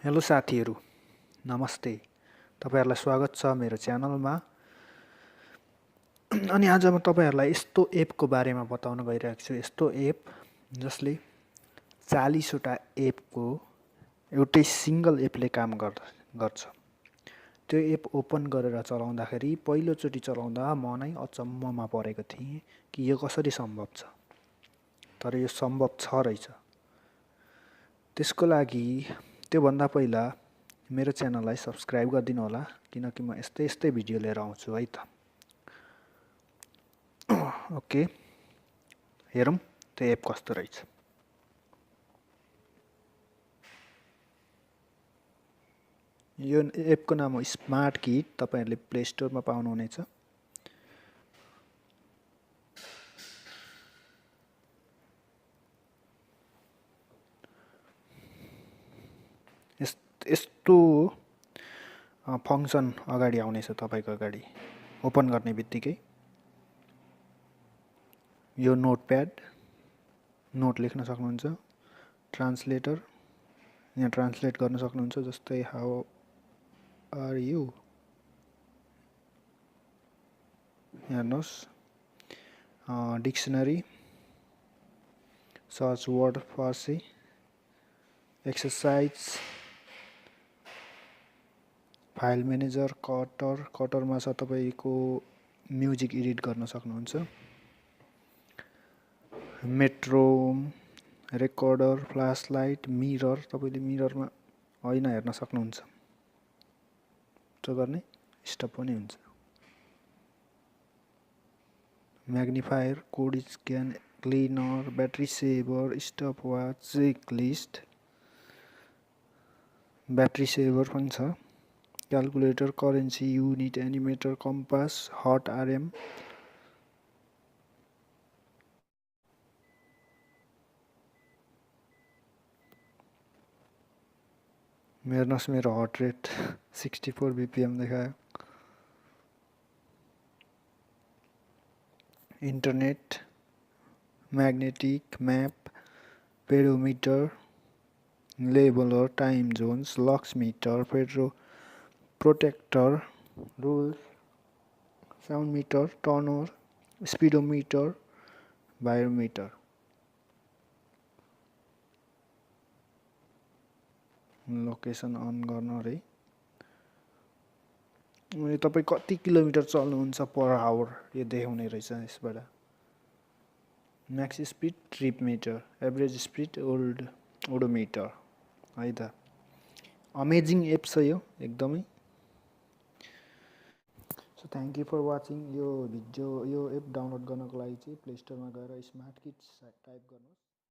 Hello साथीहरू, नमस्ते। तपाईहरुलाई स्वागत छ मेरो च्यानलमा। अनि आज म तपाईहरुलाई यस्तो एपको बारेमा बताउन गइरहेको छु। यस्तो एप जसले 40 वटा एपको एउटै सिंगल एपले काम गर्छ। त्यो एप ओपन गरेर चलाउँदाखेरि पहिलोचोटि चलाउँदा म नै अचम्ममा परेको थिएँ कि यो कसरी सम्भव छ। तर यो सम्भव छ रहेछ। त्यसको लागि त्यो भन्दा पहिला मेरो च्यानललाई सब्स्क्राइब गरिदिनु होला, किनकि म यस्तै भिडियो लिएर आउँछु है त। ओके, हेरौँ त्यो एप कस्तो रहेछ। यो एपको नाम हो स्मार्ट किट। तपाईहरुले प्ले स्टोरमा पाउनुहुनेछ। यस्तो फंक्सन अगाडि आउनेछ तपाईको अगाडि ओपन गर्ने बित्तिकै। यो नोटप्याड, नोट लेख्न सक्नुहुन्छ। ट्रान्सलेटर, यहाँ ट्रान्सलेट गर्न सक्नुहुन्छ, जस्तै हाउ आर यु। हेर्नुहोस्, dictionary, search word Farsi, exercise, file manager, कटरमा छ तपाईको म्युजिक एडिट गर्न सक्नुहुन्छ। Metronome, recorder, flash light, mirror, तपाईले मिररमा ऐना हेर्न सक्नुहुन्छ। त्यो गर्ने स्टप पनि हुन्छ। Magnifier, code scan, cleaner, battery saver, stop watch, check list, battery saver पनि छ। Calculator, currency unit, animator, compass, heart RM, हेर्नुहोस् मेरो हट रेट 64 बीपीएम देखायो। Internet, magnetic, map, pedometer, labeler, time zones, lux meter, protractor, rules, sound meter, tuner, speedometer, barometer. Location on गर्न रे। अनि तपाई कति किलोमिटर चल्नुहुन्छ पर आवर यो देखाउने रहेछ यसबाट। Max speed, trip meter, average speed, odometer है त। अमेजिङ एप छ यो एकदमै। So thank you for watching. यो एप डाउनलोड गर्नको लागि चाहिँ प्ले स्टोरमा गएर स्मार्ट किट्स टाइप गर्नुहोस्।